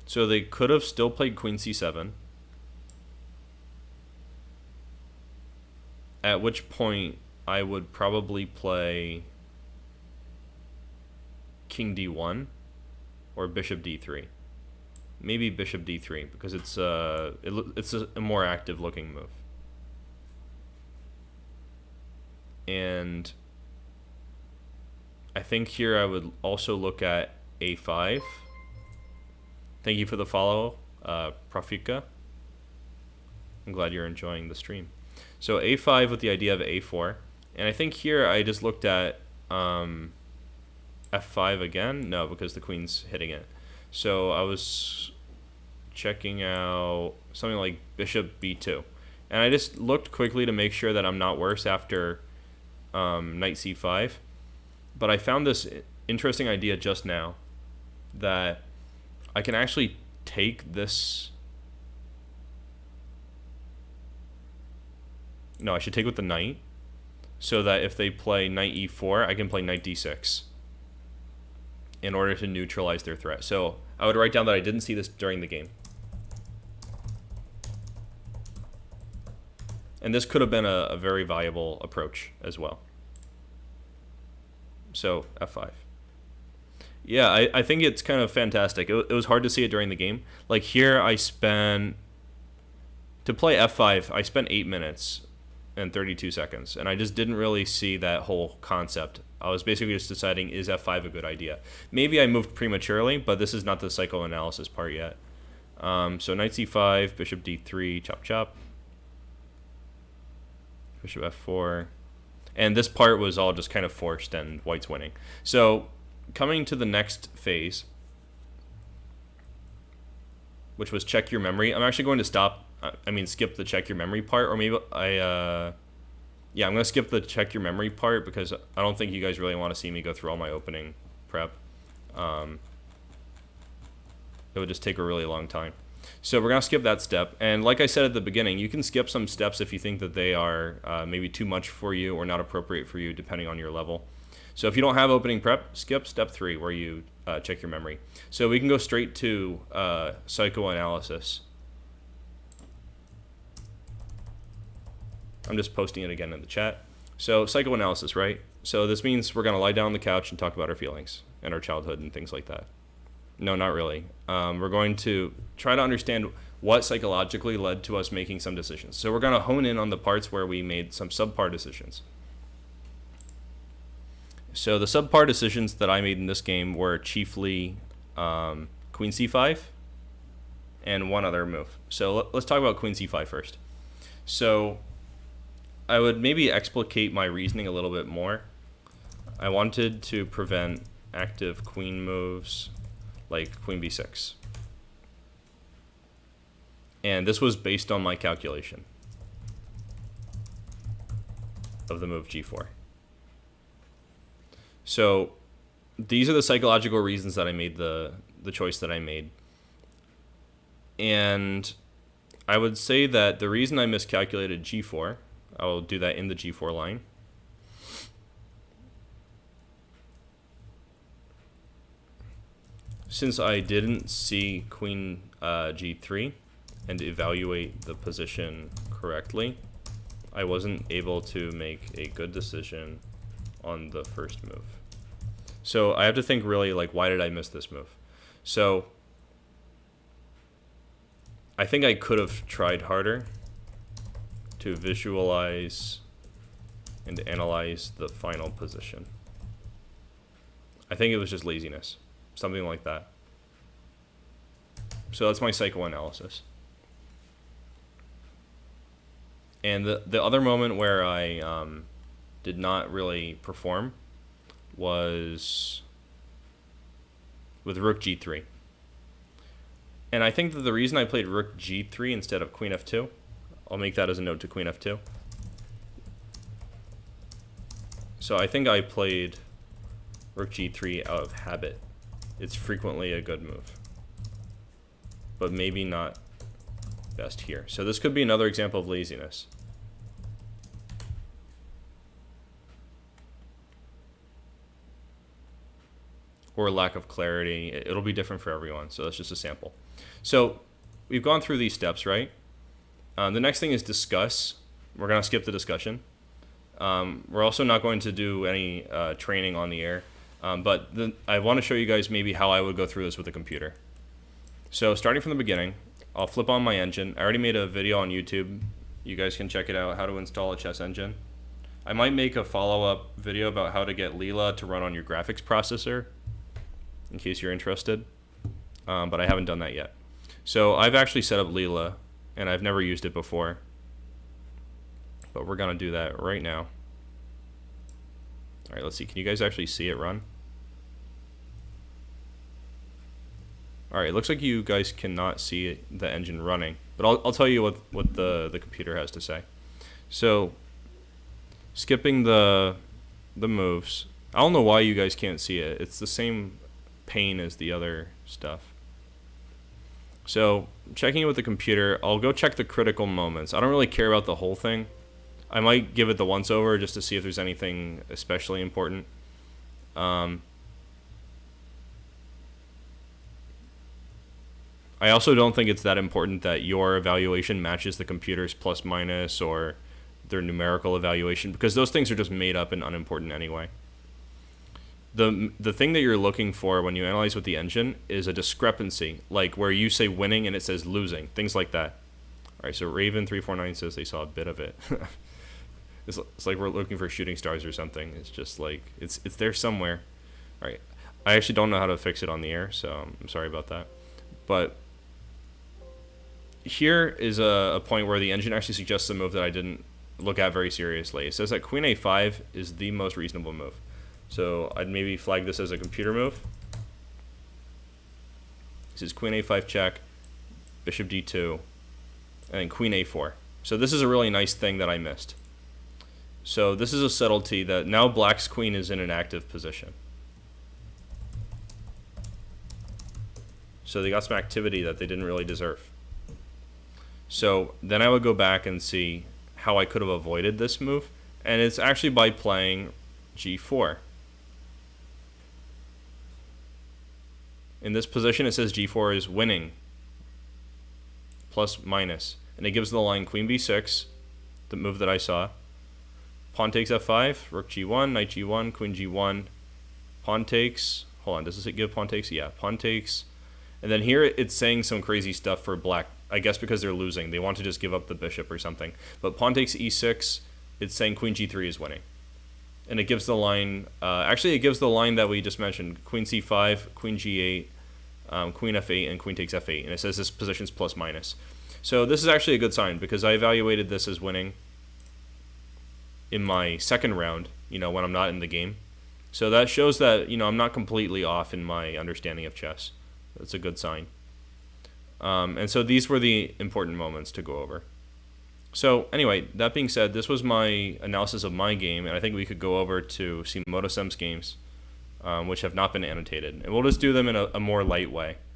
So they could have still played queen c7. At which point I would probably play king d1 or bishop d3. Maybe bishop d3 because it's a more active looking move. And I think here I would also look at a5. Thank you for the follow, Profika. I'm glad you're enjoying the stream. So a5 with the idea of a4. And I think here I just looked at f5 again. No, because the queen's hitting it. So I was checking out something like bishop b2. And I just looked quickly to make sure that I'm not worse after knight c5. But I found this interesting idea just now that I can actually take this... No, I should take with the knight, so that if they play knight e4, I can play knight d6 in order to neutralize their threat. So I would write down that I didn't see this during the game. And this could have been a very valuable approach as well. So f5. Yeah, I think it's kind of fantastic. It was hard to see it during the game. Like here, to play f5, I spent 8 minutes and 32 seconds, and I just didn't really see that whole concept. I was basically just deciding, is f5 a good idea? Maybe I moved prematurely, but this is not the psychoanalysis part yet. So knight c5, bishop d3, chop chop. Bishop f4. And this part was all just kind of forced, and white's winning. So coming to the next phase, which was check your memory. I'm actually going to skip the check your memory part, or maybe I'm going to skip the check your memory part because I don't think you guys really want to see me go through all my opening prep. It would just take a really long time. So we're going to skip that step. And like I said at the beginning, you can skip some steps if you think that they are maybe too much for you or not appropriate for you, depending on your level. So if you don't have opening prep, skip step 3 where you check your memory. So we can go straight to psychoanalysis. I'm just posting it again in the chat. So psychoanalysis, right? So this means we're going to lie down on the couch and talk about our feelings and our childhood and things like that. No, not really. We're going to try to understand what psychologically led to us making some decisions. So we're going to hone in on the parts where we made some subpar decisions. So the subpar decisions that I made in this game were chiefly queen c5 and one other move. So let's talk about queen c5 first. So I would maybe explicate my reasoning a little bit more. I wanted to prevent active queen moves like queen b6. And this was based on my calculation of the move g4. So these are the psychological reasons that I made the choice that I made. And I would say that the reason I miscalculated G4, I will do that in the G4 line. Since I didn't see Queen G3 and evaluate the position correctly, I wasn't able to make a good decision on the first move. So I have to think really, like, why did I miss this move? So I think I could have tried harder to visualize and analyze the final position. I think it was just laziness, something like that. So that's my psychoanalysis. And the other moment where I did not really perform was with Rook G3. And I think that the reason I played Rook G3 instead of Queen F2, I'll make that as a note to Queen F2. So I think I played Rook G3 out of habit. It's frequently a good move, but maybe not best here. So this could be another example of laziness. Or lack of clarity. It'll be different for everyone, so that's just a sample. So we've gone through these steps, right? The next thing is discuss. We're going to skip the discussion. We're also not going to do any training on the air, but I want to show you guys maybe how I would go through this with a computer. So starting from the beginning, I'll flip on my engine. I already made a video on YouTube. You guys can check it out, how to install a chess engine. I might make a follow-up video about how to get Leela to run on your graphics processor, in case you're interested, but I haven't done that yet. So I've actually set up Leela, and I've never used it before, but we're gonna do that right now. All right, let's see, can you guys actually see it run? All right, it looks like you guys cannot see the engine running, but I'll tell you what the computer has to say. So skipping the moves, I don't know why you guys can't see it. It's the same pane as the other stuff. So checking it with the computer, I'll go check the critical moments. I don't really care about the whole thing. I might give it the once over just to see if there's anything especially important. I also don't think it's that important that your evaluation matches the computer's plus minus or their numerical evaluation, because those things are just made up and unimportant anyway. The thing that you're looking for when you analyze with the engine is a discrepancy, like where you say winning and it says losing, things like that. All right, so Raven349 says they saw a bit of it. It's like we're looking for shooting stars or something. It's just like, it's there somewhere. All right, I actually don't know how to fix it on the air, so I'm sorry about that. But here is a point where the engine actually suggests a move that I didn't look at very seriously. It says that Queen A5 is the most reasonable move. So I'd maybe flag this as a computer move. This is Queen A5 check, Bishop D2, and then Queen A4. So this is a really nice thing that I missed. So this is a subtlety that now Black's queen is in an active position. So they got some activity that they didn't really deserve. So then I would go back and see how I could have avoided this move, and it's actually by playing G4. In this position, it says G4 is winning, plus minus, and it gives the line Queen B6, the move that I saw. Pawn takes F5, Rook G1, Knight G1, Queen G1, pawn takes. Hold on, does it give pawn takes? Yeah, pawn takes. And then here it's saying some crazy stuff for Black. I guess because they're losing, they want to just give up the bishop or something. But pawn takes E6, it's saying Queen G3 is winning. And it gives the line, actually it gives the line that we just mentioned, Queen C5, Queen G8, Queen F8, and Queen takes F8. And it says this position's plus minus. So this is actually a good sign because I evaluated this as winning in my second round, you know, when I'm not in the game. So that shows that, you know, I'm not completely off in my understanding of chess. That's a good sign. And so these were the important moments to go over. So anyway, that being said, this was my analysis of my game, and I think we could go over to see Motosem's games, which have not been annotated. And we'll just do them in a more light way.